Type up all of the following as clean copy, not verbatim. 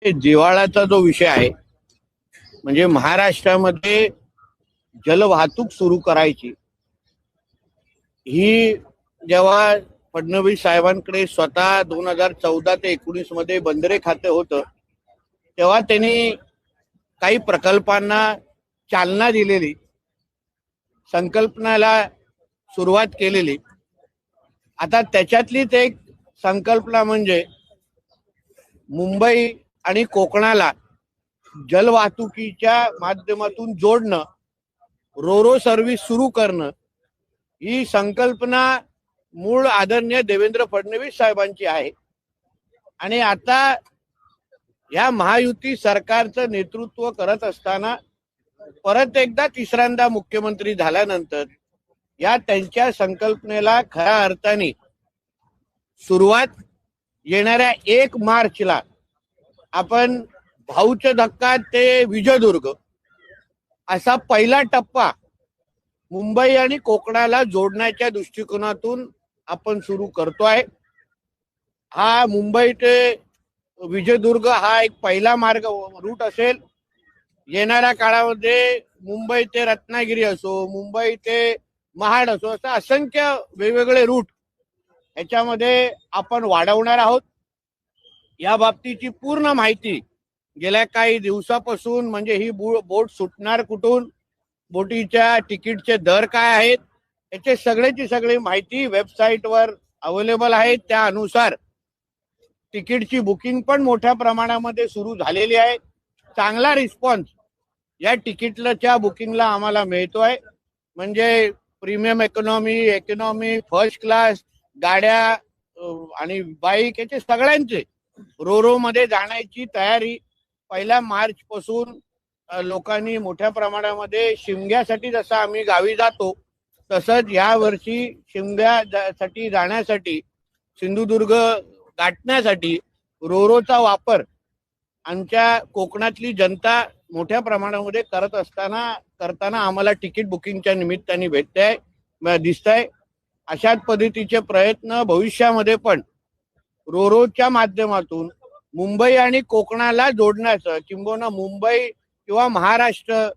जिव्हाळ्याचा जो विषय आहे म्हणजे महाराष्ट्रामध्ये जलवाहतूक सुरू करायची ही जेव्हा फडणवीस साहेबांकडे स्वतः 2014 ते 19 मध्ये बंदरे खाते होतं तेव्हा त्यांनी काही प्रकल्पांना चालना दिलेली, संकल्पनाला सुरुवात केलेली. आता त्याच्यातलीच एक संकल्पना म्हणजे मुंबई आणि कोकणाला जलवाहतुकीच्या माध्यमातून जोडणं, रोरो सर्व्हिस सुरू करणं. ही संकल्पना मूळ आदरणीय देवेंद्र फडणवीस साहेबांची आहे. आणि आता या महायुती सरकारचं नेतृत्व करत असताना परत एकदा तिसऱ्यांदा मुख्यमंत्री झाल्यानंतर या त्यांच्या संकल्पनेला खऱ्या अर्थाने सुरुवात येणाऱ्या 1 मार्चला आपण भाऊचा धक्का ते विजयदुर्ग असा पहिला टप्पा मुंबई आणि कोकणाला जोडण्याच्या दृष्टिकोनातून आपण सुरू करतोय. हा मुंबई ते विजयदुर्ग हा एक पहिला मार्ग रूट असेल. येणाऱ्या काळामध्ये मुंबई ते रत्नागिरी असो, मुंबई ते महाड असो, असं असंख्य वेगवेगळे रूट याच्यामध्ये आपण वाढवणार आहोत. या बाबतीची पूर्ण माहिती गेल्या काही दिवसापासून म्हणजे ही बोट सुटणार कुठून, बोटीच्या तिकीटचे दर काय आहेत, याचे सगळ्याची सगळी माहिती वेबसाईटवर अवेलेबल आहे. त्यानुसार तिकीटची बुकिंग पण मोठ्या प्रमाणामध्ये सुरू झालेली आहे. चांगला रिस्पॉन्स या तिकीटच्या बुकिंगला आम्हाला मिळतोय. म्हणजे प्रीमियम इकॉनॉमी, फर्स्ट क्लास गाड्या आणि बाईक याचे सगळ्यांचे रोरो मध्ये जाण्याची तयारी 1 मार्च पासून लोकांनी मोठ्या प्रमाणामध्ये शिमग्यासाठी जसं आम्ही गावी जातो तसंच या वर्षी शिमग्यासाठी जाण्यासाठी, सिंधुदुर्ग गाठण्यासाठी रोरोचा वापर आमच्या कोकणातली जनता मोठ्या प्रमाणामध्ये करताना आम्हाला तिकीट बुकिंगच्या निमित्ताने दिसतंय. अशाच पद्धतीचे प्रयत्न भविष्यामध्ये पण रोरोच्या माध्यमातून मुंबई आणि कोकणाला जोडण्याचं, किंबहुना मुंबई किंवा महाराष्ट्र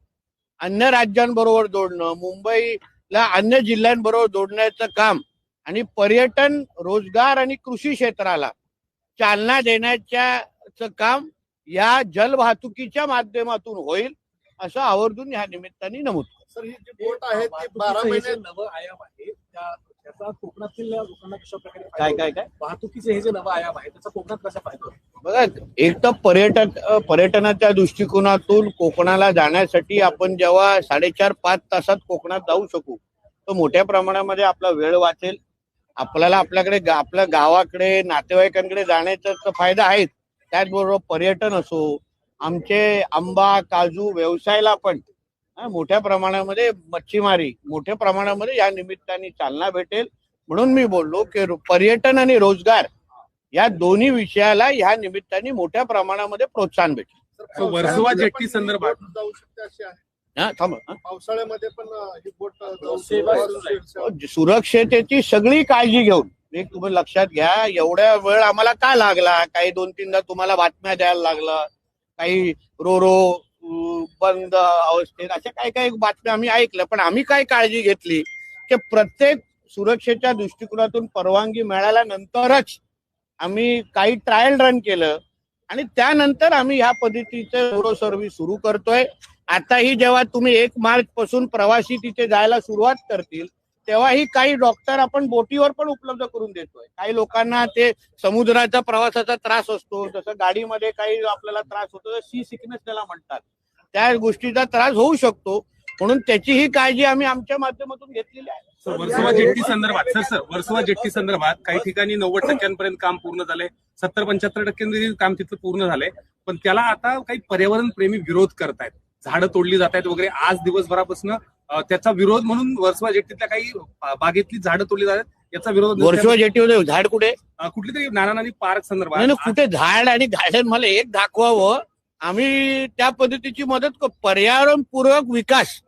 अन्य राज्यांबरोबर जोडणं, मुंबईला अन्य जिल्ह्यांबरोबर जोडण्याचं काम आणि पर्यटन, रोजगार आणि कृषी क्षेत्राला चालना देण्याचं काम या जलवाहतुकीच्या माध्यमातून होईल असं आवर्जून ह्या निमित्ताने नमूद. सर, ही जी बोट आहे ती 12 महिने नवं आयाम आहे, त्याचा कोकणातील लोकांना कशा प्रकारे काय वाहतुकीचे हे जे नवं आयाम आहे त्याचा कोकणात कसा फायदा होईल? बघा, एक तर पर्यटनाच्या दृष्टिकोनातून कोकणाला जाण्यासाठी आपण जेव्हा 4.5-5 तासात कोकणात जाऊ शकू तर मोठ्या प्रमाणामध्ये आपला वेळ वाचेल. आपल्याला आपल्या गावाकडे नातेवाईकांकडे जाण्याचा फायदा आहे. त्याचबरोबर पर्यटन असो, आमचे आंबा काजू व्यवसायाला पण मोठ्या प्रमाणामध्ये, मच्छीमारी मोठ्या प्रमाणामध्ये या निमित्ताने चालना भेटेल. म्हणून मी बोललो की पर्यटन आणि रोजगार या दोन्ही विषयाला ह्या निमित्ताने मोठ्या प्रमाणामध्ये प्रोत्साहन भेटेल. वर्सोवा जेट्टी संदर्भात जाऊ शकते अशी आहे. पावसाळ्यामध्ये पण ही बोट सुरक्षतेची सगळी काळजी घेऊन, एक तुम्ही लक्षात घ्या, एवढ्या वेळ आम्हाला का लागला, काही 2-3दा तुम्हाला बातम्या द्यायला लागला, काही रोरो बंद अवस्थेत, अशा काही बातम्या आम्ही ऐकल्या. पण आम्ही काय काळजी घेतली की प्रत्येक सुरक्षेच्या दृष्टिकोनातून परवानगी मिळाल्यानंतरच आम्ही काही ट्रायल रन केलं आणि त्यानंतर आम्ही ह्या पद्धतीचं रोरो सर्व्हिस सुरू करतोय. आताही जेव्हा तुम्ही 1 मार्च पासून प्रवासी तिथे जायला सुरुवात करतील तेव्हाही काही डॉक्टर आपण बोटीवर पण उपलब्ध करून देतोय. काही लोकांना ते समुद्राचा प्रवासाचा त्रास असतो, जसं गाडीमध्ये काही आपल्याला त्रास होतो, सी सिकनेस त्याला म्हणतात, त्या गोष्टीचा त्रास होऊ शकतो. म्हणून त्याचीही काळजी आम्ही आमच्या माध्यमातून घेतलेली आहे. वर्सोवा जेट्टी संदर्भात काही ठिकाणी 90% काम पूर्ण झालंय, 70-75% काम तिथं पूर्ण झालंय. पण त्याला आता काही पर्यावरण प्रेमी विरोध करतायत, झाडं तोडली जात आहेत वगैरे. आज दिवसभरापासून त्याचा विरोध म्हणून वर्सोवा जेट्टीतल्या काही बागेतली झाडं तोडली जातात याचा विरोध. वर्सोवा जेट्टीमध्ये झाड कुठली तरी नाना पार्क संदर्भात कुठे झाड आणि गार्डन मला एक दाखवावं. आम्ही त्या पद्धतीची मदत पर्यावरणपूर्वक विकास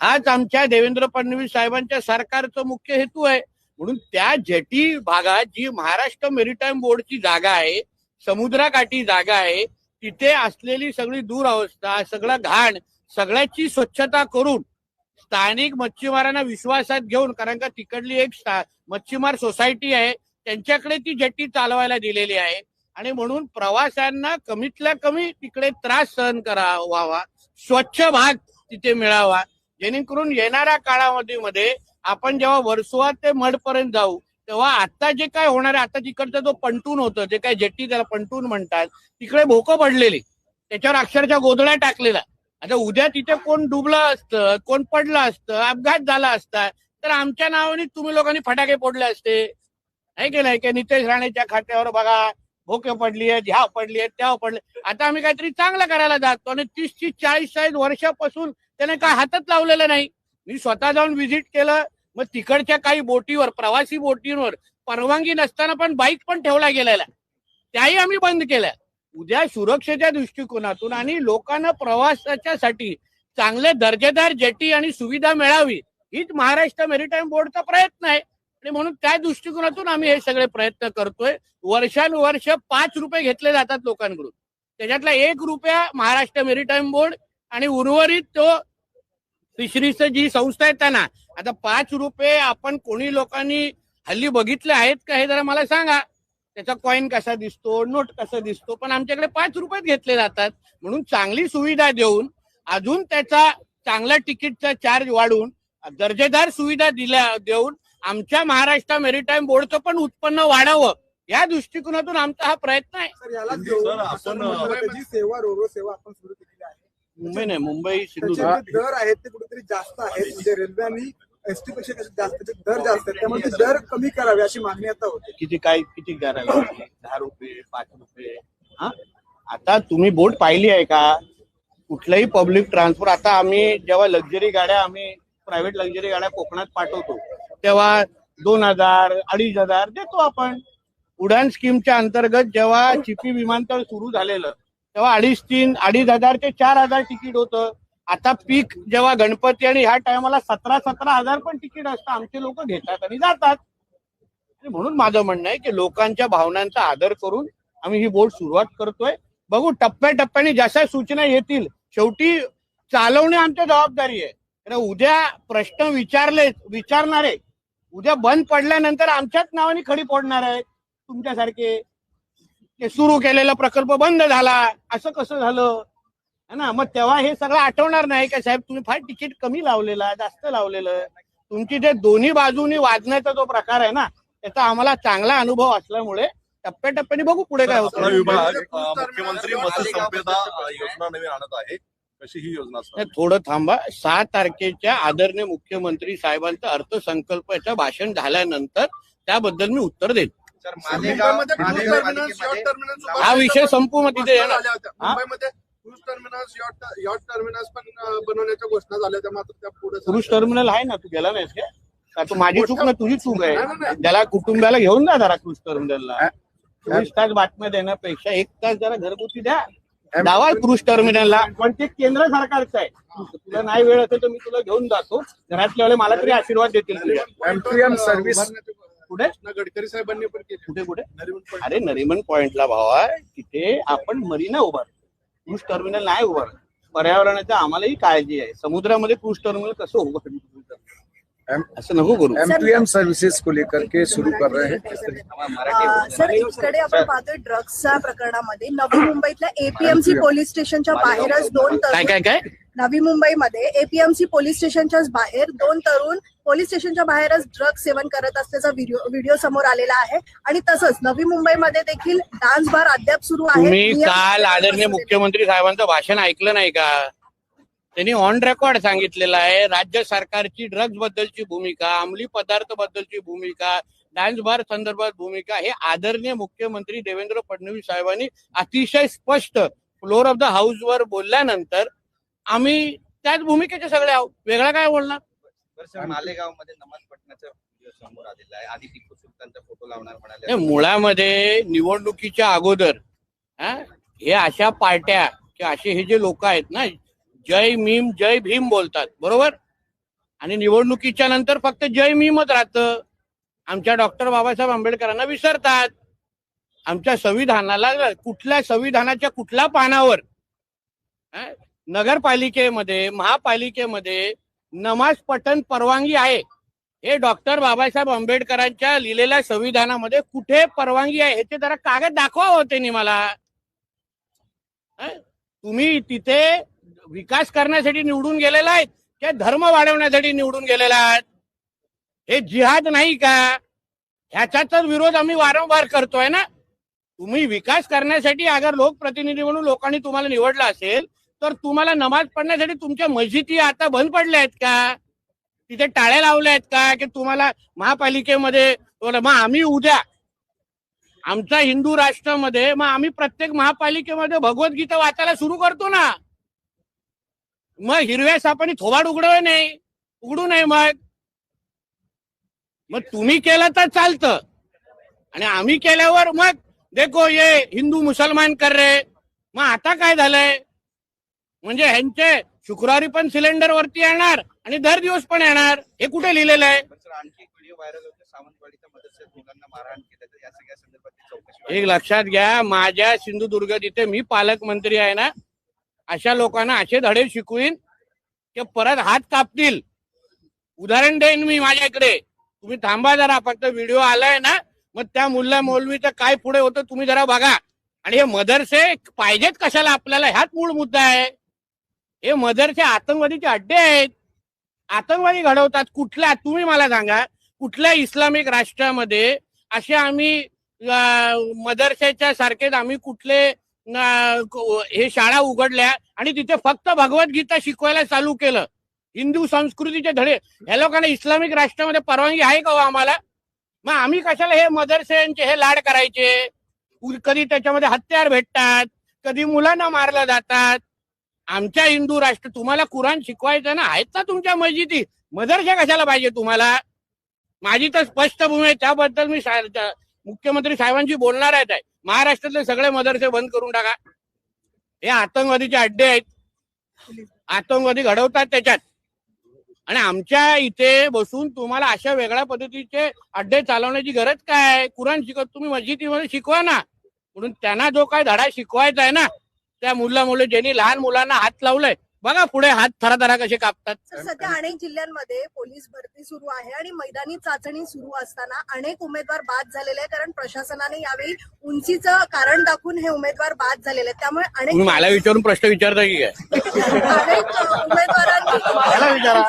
हाच आमच्या देवेंद्र फडणवीस साहेबांच्या सरकारचा मुख्य हेतू आहे. म्हणून त्या जेटी भागात जी महाराष्ट्र मेरीटाईम बोर्डची जागा आहे, समुद्रकाठी जागा आहे, तिथे असलेली सगळी दुरावस्था, सगळं घाण, सगळ्याची स्वच्छता करून स्थानिक मच्छीमारांना विश्वासात घेऊन, कारण का तिकडली एक मच्छीमार सोसायटी आहे, त्यांच्याकडे ती जेट्टी चालवायला दिलेली आहे आणि म्हणून प्रवाशांना कमीतल्या कमी तिकडे त्रास सहन करावा, स्वच्छ भाग तिथे मिळावा, जेणेकरून येणाऱ्या काळामध्ये आपण जेव्हा वर्सोवा ते मढपर्यंत जाऊ तेव्हा आता जे काय होणार आहे, आता तिकडचं जो पंटून होतं, जे काय जेट्टी त्याला पंटून म्हणतात, तिकडे भोकं पडलेली, त्याच्यावर अक्षरशः गोधड्या टाकलेला. आता उद्या तिथे कोण डुबलं असतं, कोण पडलं असतं, अपघात झाला असता तर आमच्या नावाने तुम्ही लोकांनी फटाके फोडले असते, आहे की नाही? की नितेश राणेच्या खात्यावर बघा भोके पडली आहेत, ह्या पडली आहेत, त्या पडले. आता आम्ही काहीतरी चांगलं करायला जातो आणि 30-40 वर्षापासून त्याने काय हातात लावलेलं नाही. मी स्वतः जाऊन व्हिजिट केलं, मग तिकडच्या काही बोटीवर, प्रवासी बोटींवर परवानगी नसताना पण बाईक पण ठेवला गेलेला, त्याही आम्ही बंद केल्या. उद्या सुरक्षेच्या दृष्टिकोनातून आणि लोकांना प्रवासाच्यासाठी चांगले दर्जेदार जेटी आणि सुविधा मिळावी हीच महाराष्ट्र मेरीटाईम बोर्डचा प्रयत्न आहे आणि म्हणून त्या दृष्टिकोनातून आम्ही हे सगळे प्रयत्न करतोय. वर्षानुवर्ष 5 रुपये घेतले जातात लोकांकडून, त्याच्यातला 1 रुपया महाराष्ट्र मेरीटाईम बोर्ड आणि उर्वरित तो फिशरीचं जी संस्था आहे त्यांना. आता 5 रुपये आपण कोणी लोकांनी हल्ली बघितले आहेत का हे जरा मला सांगा. त्याचा कॉईन कसा दिसतो, नोट कसा दिसतो, पण आमच्याकडे 5 रुपये घेतले जातात. म्हणून चांगली सुविधा देऊन, अजून त्याचा चांगला तिकीटचा चार्ज वाढवून, दर्जेदार सुविधा देऊन आमच्या महाराष्ट्र मेरीटाईम बोर्डचं पण उत्पन्न वाढावं या दृष्टिकोनातून आमचा हा प्रयत्न आहे. सर, याला घेऊन आपण जी सेवा रोरो सेवा आपण सुरू केलेली आहे, मुंबई नाही, मुंबई सिंधुदुर्ग, त्याचे जे दर आहेत ते कुठेतरी जास्त आहेत, म्हणजे रेल्वे आणि एसटी पेक्षा जास्त दर जास्त आहेत, त्यामुळे ते दर कमी करावे अशी मागणी आता होते. किती करायला लागले? 10 रुपये, 5 रुपये. हा, आता तुम्ही बोट पाहिली आहे का? कुठलंही पब्लिक ट्रान्सपोर्ट, आता आम्ही जेव्हा लक्झरी गाड्या, आम्ही प्रायव्हेट लक्झरी गाड्या कोकणात पाठवतो तेव्हा 2000, 2500 देतो आपण. उडान स्कीमच्या अंतर्गत जेव्हा चिपी विमानतळ सुरू झालेलं तेव्हा 2,500 ते 4,000 तिकीट होतं. आता पीक जेव्हा गणपती आणि ह्या टायमाला 17,000 पण तिकीट असतं. आमचे लोक घेतात आणि जातात. म्हणून माझं म्हणणं आहे की लोकांच्या भावनांचा आदर करून आम्ही ही बोट सुरुवात करतोय. बघू टप्प्याटप्प्याने जशा सूचना येतील, शेवटी चालवणे आमची जबाबदारी आहे. उद्या प्रश्न विचारणारे उद्या बंद पडल्यानंतर आमच्याच नावाने खडी फोडणार आहेत तुमच्यासारखे. ते सुरू केलेला प्रकल्प बंद झाला, असं कसं झालं है ना? मग तेव्हा हे सगळं आठवणार नाही का साहेब तुम्ही फार तिकीट कमी लावलेलं, जास्त लावलेलं. तुमची जे दोन्ही बाजूनी वाजण्याचा जो प्रकार आहे ना, त्याचा आम्हाला चांगला अनुभव असल्यामुळे टप्प्याटप्प्याने बघू पुढे काय होतं. मुख्यमंत्री मत्स्य संपदा योजना नवीन आणत आहे, कशी ही योजना? थोडं थांबा. 6 तारखेच्या आदरणीय मुख्यमंत्री साहेबांचा अर्थसंकल्प याचं भाषण झाल्यानंतर त्याबद्दल मी उत्तर देईन. हा विषय संपू मग तिथे मुंबईमध्ये क्रूज टर्मिनस, यॉट टर्मिनस पण बनवण्याच्या घोषणा झाल्या होत्या, मात्र त्या पुढे क्रूज टर्मिनल आहे ना, तू गेला नाहीस का? तू माझी चूक ना तुझी चूक आहे. त्याला कुटुंबाला घेऊन जा जरा क्रूज टर्मिनलला. 24 तास बातम्या देण्यापेक्षा 1 तास जरा घरगुती द्या, दावा क्रूज टर्मिनलला. पण ते केंद्र सरकारचं आहे. तुला नाही वेळ असेल तर मी तुला घेऊन जातो. घरातले मला तरी आशीर्वाद देतील तुझ्या. एमटीएम सर्व्हिस कुठे गडकरी साहेबांनी पण केली. कुठे अरे नरिमन पॉइंटला भावा, तिथे आपण मरीना उभारतो, क्रूज टर्मिनल नाही उभारतो. पर्यावरणाची आम्हालाही काळजी आहे. समुद्रामध्ये क्रूज टर्मिनल कसं उभारतो असं नको करू. एमटीएम सर्व्हिसेस को लेकर के सुरू कर रहे हैं. सर, इकडे आपण पाहतोय ड्रग्सच्या प्रकरणामध्ये नवी मुंबईतल्या एपीएमसी पोलीस स्टेशनच्या बाहेरच 2 तरुण, काय नवी मुंबईमध्ये एपीएमसी पोलीस स्टेशनच्या बाहेर 2 तरुण पोलीस स्टेशनच्या बाहेरच ड्रग्ज सेवन करत असल्याचा व्हिडिओ समोर आलेला आहे. आणि तसंच नवी मुंबईमध्ये देखील डान्स बार अद्याप सुरू आहे. तुम्ही काल आदरणीय मुख्यमंत्री साहेबांचं भाषण ऐकलं नाही का? त्यांनी ऑन रेकॉर्ड सांगितलेलं आहे राज्य सरकारची ड्रग्ज बद्दलची भूमिका, अंमली पदार्थ बद्दलची भूमिका, डान्स बार संदर्भात भूमिका हे आदरणीय मुख्यमंत्री देवेंद्र फडणवीस साहेबांनी अतिशय स्पष्ट फ्लोर ऑफ द हाऊस वर बोलल्यानंतर आम्ही त्याच भूमिकेचे सगळे आहोत. वेगळा काय बोलणार? मालेगाव मध्ये नमाज पठणाचा व्हिडिओ समोर आलेला आहे. आधी टिपू सुलतानचा फोटो लावणार म्हणाले. मुळामध्ये निवडणुकीच्या अगोदर हे अशा पार्ट्या किंवा असे हे जे लोक आहेत ना, जय मीम जय भीम बोलतात, बरोबर, आणि निवडणुकीच्या नंतर फक्त जय मीमच राहतं. आमच्या डॉक्टर बाबासाहेब आंबेडकरांना विसरतात. आमच्या संविधानाला, कुठल्या संविधानाच्या कुठल्या पानावर नगरपालिकेमध्ये महापालिकेमध्ये नमाज पठण परवानगी आहे? हे डॉक्टर बाबासाहेब आंबेडकरांच्या लिहिलेल्या संविधानामध्ये कुठे परवानगी आहे? हे ते जरा कागद दाखवा होते मला. तुम्ही तिथे विकास करण्यासाठी निवडून गेलेला आहेत की धर्म वाढवण्यासाठी निवडून गेलेला आहात? हे जिहाद नाही का? ह्याचाच विरोध आम्ही वारंवार करतोय ना. तुम्ही विकास करण्यासाठी अगर लोकप्रतिनिधी म्हणून लोकांनी तुम्हाला निवडलं असेल तर तुम्हाला नमाज पढण्यासाठी तुमच्या मस्जिदी आता बंद पडल्या आहेत का? तिथे टाळ्या लावल्या आहेत का? की तुम्हाला महापालिकेमध्ये मग आम्ही उद्या आमच्या हिंदू राष्ट्रामध्ये मग आम्ही प्रत्येक महापालिकेमध्ये भगवद्गीता वाचायला सुरू करतो ना. मग हिरव्या सापाने थोबाड उघडू नये. मग तुम्ही केलं तर चालतं आणि आम्ही केल्यावर मग देखो ये हिंदू मुसलमान कर रहे. मग आता काय झालंय? म्हणजे ह्यांचे शुक्रवारी पण सिलेंडर वरती येणार आणि दर दिवस पण येणार. हे कुठे लिहिलेलं आहे? आणखी एक व्हिडिओ व्हायरल होते, सावंतवाडीच्या मदरशात मुलांना मारहाण केलं, तर या सगळ्या संदर्भात चौकशी. एक लक्षात घ्या, माझ्या सिंधुदुर्ग जिथे मी पालकमंत्री आहे ना, अशा लोकांना असे धडे शिकवीन की परत हात कापतील. उदाहरण देईन मी माझ्या इकडे. तुम्ही थांबा जरा, फक्त व्हिडिओ आलाय ना, मग त्या मुल्ला मौलवीचं काय पुढे होतं तुम्ही जरा बघा. आणि हे मदरसे पाहिजेत कशाला आपल्याला? ह्याच मूळ मुद्दा आहे. हे मदरसे आतंकवादीचे अड्डे आहेत. आतंकवादी घडवतात. कुठल्या, तुम्ही मला सांगा, कुठल्या इस्लामिक राष्ट्रामध्ये असे आम्ही मदरशाच्या सारखेच आम्ही कुठले हे शाळा उघडल्या आणि तिथे फक्त भगवद्गीता शिकवायला चालू केलं? हिंदू संस्कृतीचे धडे. ह्या लोकांना इस्लामिक राष्ट्रामध्ये परवानगी आहे का हो आम्हाला? मग आम्ही कशाला हे मदरशांचे हे लाड करायचे? कधी त्याच्यामध्ये हत्यार भेटतात, कधी मुलांना मारलं जातात. आमच्या हिंदू राष्ट्र तुम्हाला कुराण शिकवायचं ना, आहेत ना तुमच्या मस्जिदी. मदरसा कशाला पाहिजे तुम्हाला? माझी तर स्पष्ट भूमी आहे. त्याबद्दल मी मुख्यमंत्री साहेबांशी बोलणार आहे. महाराष्ट्रातले सगळे मदरसे बंद करून टाका. हे आतंकवादीचे अड्डे आहेत. आतंकवादी घडवतात त्याच्यात. आणि आमच्या इथे बसून तुम्हाला अशा वेगळ्या पद्धतीचे अड्डे चालवण्याची गरज काय? कुराण तुम्ही मस्जिदीमध्ये शिकवा ना. म्हणून त्यांना जो काय धडा शिकवायचा आहे ना, त्या मुलं ज्यांनी लहान मुलांना हात लावलाय बघा, पुढे हात थराथरा कसे कापतात. सध्या अनेक जिल्ह्यांमध्ये पोलीस भरती सुरू आहे आणि मैदानी चाचणी सुरू असताना अनेक उमेदवार बाद झालेले आहेत. कारण प्रशासनाने यावेळी उंचीचं कारण दाखवून हे उमेदवार बाद झालेले आहेत. त्यामुळे तुम्ही मला विचारून प्रश्न विचारता की काय? अनेक उमेदवारांनी मला विचारा.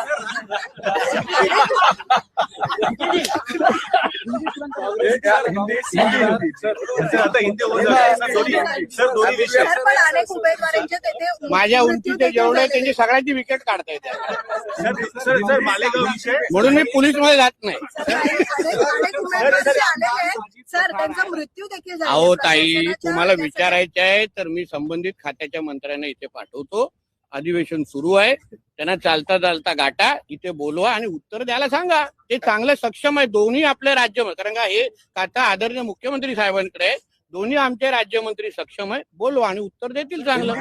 पण अनेक उमेदवारांचे तेथे माझ्या उंचीचे जेवढे त्यांची सगळ्यांची विकेट काढता येते. म्हणून मी पोलीस मध्ये जात नाही. अनेक उमेदवार जे आलेले आहेत सर, त्यांचा मृत्यू देखील झाला. अहो ताई, तुम्हाला विचारायचं आहे तर मी संबंधित खात्याच्या मंत्र्यांना इथे पाठवतो. अधिवेशन सुरू आहे, त्यांना चालता चालता गाठा, इथे बोलवा आणि उत्तर द्यायला सांगा. ते चांगलं सक्षम आहे दोन्ही आपले राज्य. कारण का हे खाता आदरणीय मुख्यमंत्री साहेबांकडे आहे. दोन्ही आमचे राज्यमंत्री सक्षम आहे. बोलवा आणि उत्तर देतील चांगलं.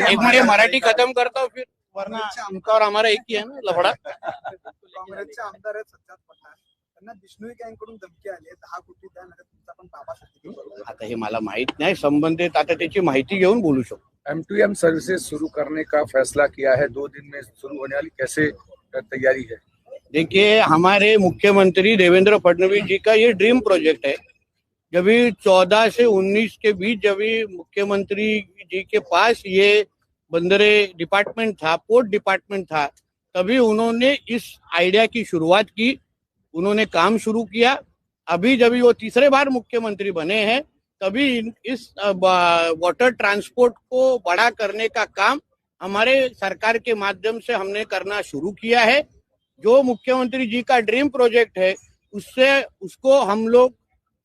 एक म्हणजे मराठी खतम करता फिर वरना इनका और हमारा एक ही है ना लफड़ा. काँग्रेसचे आमदार आहेत सज्जाद पठाण, त्यांना बिश्नोई गँगकडून धमकी आली आहे 10 कोटी द्या, नाही तुमचा पण बाबा. आता हे मला माहित नाही संबंधित, आता त्याची माहिती घेऊन बोलू शकतो. M2M सर्विसेज शुरू करने का फैसला किया है, 2 दिन में शुरू होने वाली, कैसे तैयारी है? देखिए, हमारे मुख्यमंत्री देवेंद्र फडणवीस जी का ये ड्रीम प्रोजेक्ट है. जब 14 से 19 के बीच जब मुख्यमंत्री जी के पास ये बंदरे डिपार्टमेंट था, पोर्ट डिपार्टमेंट था, तभी उन्होंने इस आइडिया की शुरुआत की. उन्होंने काम शुरू किया. अभी जब वो तीसरे बार मुख्यमंत्री बने हैं तभी इस वाटर ट्रांसपोर्ट को बड़ा करने का काम हमारे सरकार के माध्यम से हमने करना शुरू किया है. जो मुख्यमंत्री जी का ड्रीम प्रोजेक्ट है उसको हम लोग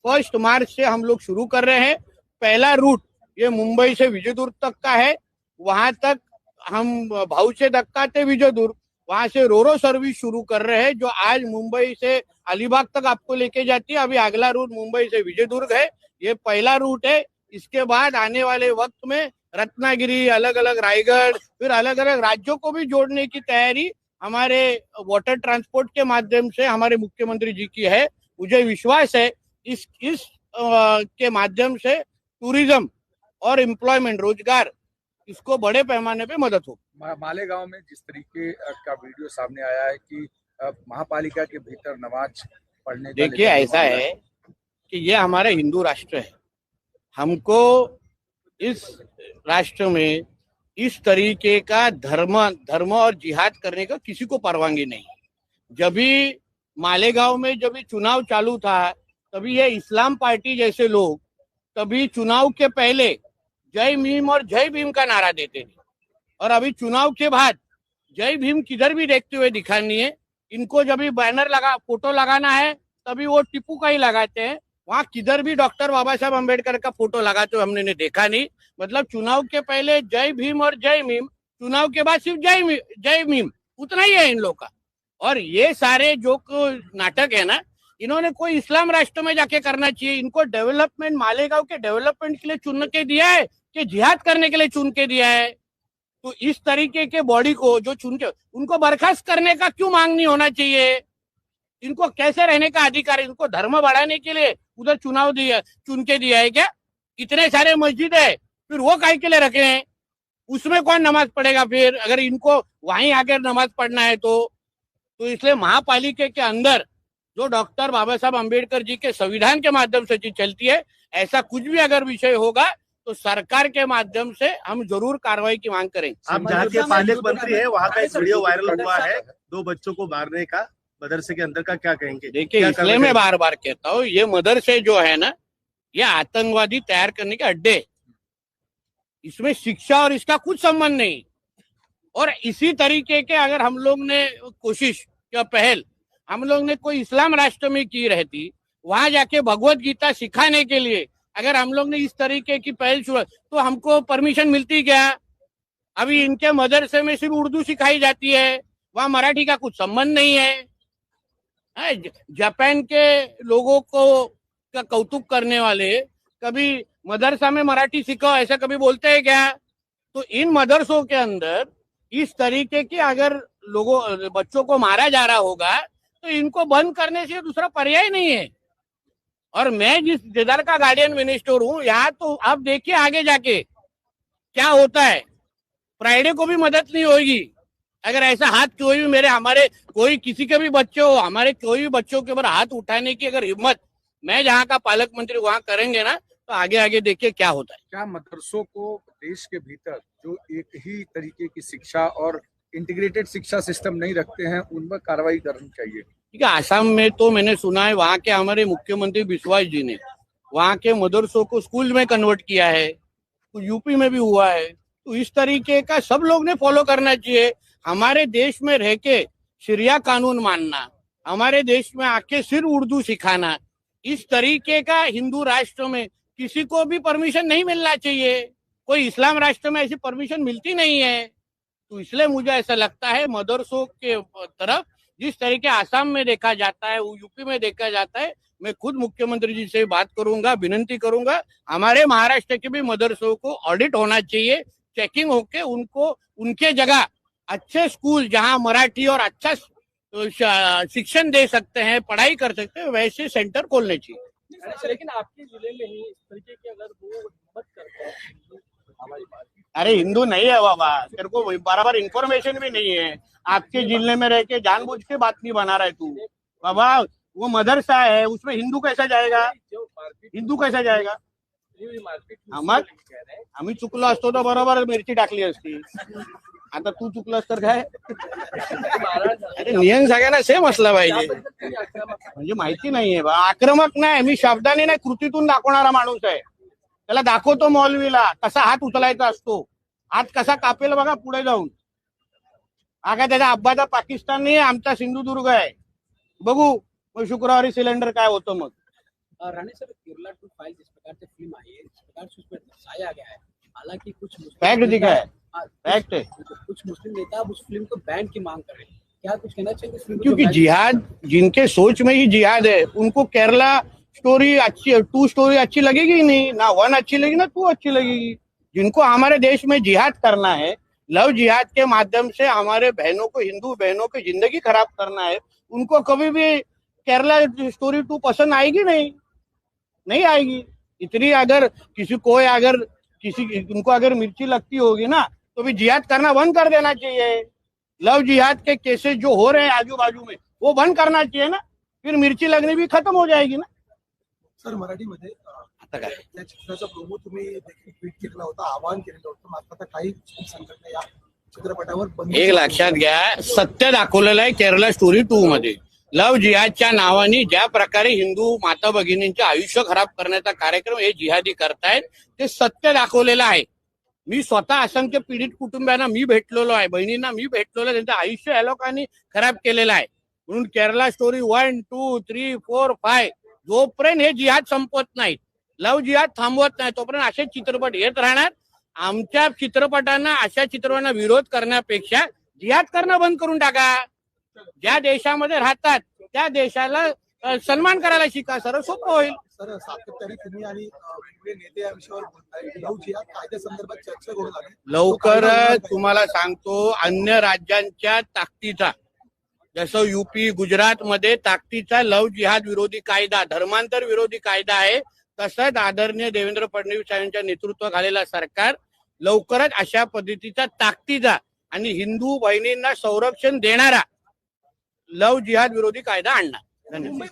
1 मार्च से हम लोग शुरू कर रहे हैं. पहला रूट ये मुंबई से विजयदुर्ग तक का है. वहां तक हम भाऊचे धक्का ते विजयदुर्ग, वहां से रोरो सर्विस शुरू कर रहे हैं, जो आज मुंबई से अलीबाग तक आपको लेके जाती है. अभी अगला रूट मुंबई से विजयदुर्ग है. ये पहला रूट है. इसके बाद आने वाले वक्त में रत्नागिरी, अलग अलग रायगढ़, फिर अलग अलग राज्यों को भी जोड़ने की तैयारी हमारे वाटर ट्रांसपोर्ट के माध्यम से हमारे मुख्यमंत्री जी की है. मुझे विश्वास है इस के माध्यम से टूरिज्म और एम्प्लॉयमेंट, रोजगार, इसको बड़े पैमाने पे मदद हो। मालेगांव में जिस तरीके का वीडियो सामने आया है कि महापालिका के भीतर नमाज पढ़ने का देखिए, ऐसा है कि ये हमारा हिंदू राष्ट्र है। हमको इस राष्ट्र में इस तरीके का धर्म और जिहाद करने का किसी को परवानगी नहीं। जब भी मालेगांव में जब भी चुनाव चालू था, तभी ये इस्लाम पार्टी जैसे लोग तभी चुनाव के पहले जय भीम और जय भीम का नारा देते थे, और अभी चुनाव के बाद जय भीम किधर भी देखते हुए दिखानी है। इनको जब भी बैनर लगा, फोटो लगाना है, तभी वो टिप्पू का ही लगाते हैं। वहाँ किधर भी डॉक्टर बाबा साहब अम्बेडकर का फोटो लगाते हुए हमने देखा नहीं। मतलब चुनाव के पहले जय भीम और जय भीम, चुनाव के बाद सिर्फ जय भीम, उतना ही है इन लोग का। और ये सारे जो नाटक है ना, इन्होंने कोई इस्लाम राष्ट्र में जाके करना चाहिए। इनको डेवलपमेंट, मालेगांव के डेवलपमेंट के लिए चुन के दिया है कि जिहाद करने के लिए चुन के दिया है? तो इस तरीके के बॉडी को जो चुन के, उनको बर्खास्त करने का क्यों मांग नहीं होना चाहिए? इनको कैसे रहने का अधिकार है? इनको धर्म बढ़ाने के लिए उधर चुनाव दिया, चुन के दिया है क्या? इतने सारे मस्जिद है, फिर वो काहे के लिए रखे हैं? उसमें कौन नमाज पढ़ेगा फिर, अगर इनको वहीं आकर नमाज पढ़ना है तो इसलिए महापालिका के अंदर जो डॉक्टर बाबा साहब अम्बेडकर जी के संविधान के माध्यम से चीज चलती है, ऐसा कुछ भी अगर विषय होगा तो सरकार के माध्यम से हम जरूर कार्रवाई की मांग करेंगे। आप जहाँ के पालक मंत्री हैं, वहाँ का एक वीडियो वायरल हुआ है 2 बच्चों को मारने का मदरसे के अंदर का, क्या कहेंगे? देखिए, इसलिए मैं बार बार कहता हूँ, ये मदरसे जो है ना, ये आतंकवादी तैयार करने के अड्डे, इसमें शिक्षा और इसका कुछ संबंध नहीं। और इसी तरीके के अगर हम लोग ने कोशिश या पहल हम लोग ने कोई इस्लाम राष्ट्र में की रहती, वहां जाके भगवत गीता सिखाने के लिए अगर हम लोग ने इस तरीके की पहल शुरू, तो हमको परमिशन मिलती क्या? अभी इनके मदरसे में सिर्फ उर्दू सिखाई जाती है, वहां मराठी का कुछ संबंध नहीं है। जापान के लोगों को का कौतुक करने वाले कभी मदरसा में मराठी सिखाओ ऐसा कभी बोलते हैं क्या? तो इन मदरसों के अंदर इस तरीके के अगर लोगों, बच्चों को मारा जा रहा होगा, तो इनको बंद करने से दूसरा पर्याय नहीं है। और मैं जिस जिधर का गार्डियन मिनिस्टर हूँ, यहाँ तो आप देखिए आगे जाके क्या होता है। फ्राइडे को भी मदद नहीं होगी अगर ऐसा हाथ कोई भी हमारे कोई किसी के भी बच्चे हो, हमारे कोई भी बच्चों के ऊपर हाथ उठाने की अगर हिम्मत मैं जहाँ का पालक मंत्री वहां करेंगे ना, तो आगे आगे देखिए क्या होता है। क्या मदरसों को देश के भीतर जो एक ही तरीके की शिक्षा और इंटीग्रेटेड शिक्षा सिस्टम नहीं रखते हैं, उन पर कार्रवाई करनी चाहिए? ठीक है, आसाम में तो मैंने सुना है वहाँ के हमारे मुख्यमंत्री बिस्वास जी ने वहाँ के मदरसों को स्कूल में कन्वर्ट किया है, तो यूपी में भी हुआ है। तो इस तरीके का सब लोग ने फॉलो करना चाहिए। हमारे देश में रह के शरिया कानून मानना, हमारे देश में आके सिर्फ उर्दू सिखाना, इस तरीके का हिंदू राष्ट्र में किसी को भी परमिशन नहीं मिलना चाहिए। कोई इस्लाम राष्ट्र में ऐसी परमिशन मिलती नहीं है। तो इसलिए मुझे ऐसा लगता है मदरसों के तरफ जिस तरीके आसाम में देखा जाता है, वो यूपी में देखा जाता है, मैं खुद मुख्यमंत्री जी से बात करूंगा, विनती करूंगा हमारे महाराष्ट्र के भी मदरसों को ऑडिट होना चाहिए, चेकिंग होके उनको उनके जगह अच्छे स्कूल जहां मराठी और अच्छा शिक्षण दे सकते हैं, पढ़ाई कर सकते हैं, वैसे सेंटर खोलने चाहिए। लेकिन आपके जिले में ही इस तरीके की अगर वो हिम्मत करते हैं, अरे हिंदू नहीं है बाबा, तेरे को बराबर इंफॉर्मेशन भी नहीं है। आपके जिले में रह के जानबूझ के बात नहीं बना रहा है तू बाबा। वो मदरसा है, उसमें हिंदू कैसा जाएगा? हिंदू कैसा जाएगा? आम्ही चुकलो असतो तर बरोबर मिरची टाकली असती। आता तू चुकलास तर काय? अरे नियम सगळ्यांना सेम असला पाहिजे, म्हणजे माहिती नाहीये बा। आक्रमक नाही, मी शब्दाने नाही कृतीतून दाखवणारा माणूस आहे। त्याला दाखवतो मौलवीला कसा हात उचलायचा असतो, हात कसा कापेल बघा पुढे जाऊन। आगा त्याचा अब्बाचा पाकिस्तान नाही, आमचा सिंधुदुर्ग आहे। बघू मग शुक्रवारी सिलेंडर काय होतं मग। Rane sir, Kerala to file जिस प्रकार से फिल्म आई है, जिस प्रकार से उसमें दर्शाया गया है, हालांकि कुछ फैक्ट दिखा है, फैक्ट है। कुछ मुस्लिम नेता उस फिल्म को बैन की मांग कर रहे हैं, क्या कुछ कहना चाहिए? क्योंकि जिहाद जिनके सोच में ही जिहाद है, उनको केरला स्टोरी अच्छी, 2 स्टोरी अच्छी लगेगी ही नहीं, ना 1 अच्छी लगेगी ना 2 अच्छी लगेगी। जिनको हमारे देश में जिहाद करना है, लव जिहाद के माध्यम से हमारे बहनों को, हिंदू बहनों की जिंदगी खराब करना है, उनको कभी भी केरला स्टोरी 2 पसंद आएगी नहीं। नहीं आएगी। इतनी अगर उनको अगर मिर्ची लगती होगी ना तो भी जिहाद करना बंद कर देना चाहिए। लव जिहाद के केसेस जो हो रहे हैं आजू बाजू में वो बंद करना चाहिए ना, फिर मिर्ची लगनी भी खत्म हो जाएगी ना। सर मराठीमध्ये आता काय त्या चित्राचा प्रोमो तुम्ही देखील ट्विट केलेला होता, आवाहन केलेलं होतं, मात्र आता काही संघटना या चित्रपटावर बंदी एक लक्षात घ्या, सत्य दाखवलेलं आहे केरला स्टोरी 2 मध्ये। लव जिहादच्या नावाने ज्या प्रकारे हिंदू माता भगिनींचे आयुष्य खराब करण्याचा कार्यक्रम हे जिहादी करतायत ते सत्य दाखवलेलं आहे। मी स्वतः असंख्य पीडित कुटुंबियांना मी भेटलेलो आहे, बहिणींना मी भेटलेलो आहे, त्यांचं आयुष्य या लोकांनी खराब केलेलं आहे। म्हणून केरला स्टोरी 1, 2, 3, 4, 5 जोपर्यंत हे जिहाद संपवत नाहीत, लव जिहाद थांबवत नाही तोपर्यंत असे चित्रपट येत राहणार। आमच्या चित्रपटांना अशा चित्रपटांना विरोध करण्यापेक्षा जिहाद करणं बंद करून टाका। ज्या देशामध्ये राहतात त्या देशाला सन्मान करायला शिका, सर्व सोपं होईल। सर सातत्याने तुम्ही आणि वेगवेगळे नेते या विषयावर बोलताय, लव जिहाद कायद्यासंदर्भात चर्चा करू लागली लवकरच तुम्हाला सांगतो, अन्य राज्यांच्या ताकदीचा, जसं यूपी गुजरात मध्ये ताकदीचा लव जिहाद विरोधी कायदा, धर्मांतर विरोधी कायदा आहे, तसंच आदरणीय देवेंद्र फडणवीस यांच्या नेतृत्वाखालील सरकार लवकरच अशा पद्धतीचा ताकदीचा आणि हिंदू बहिणींना संरक्षण देणारा लव जिहाद विरोधी कायदा आणणार। धन्यवाद।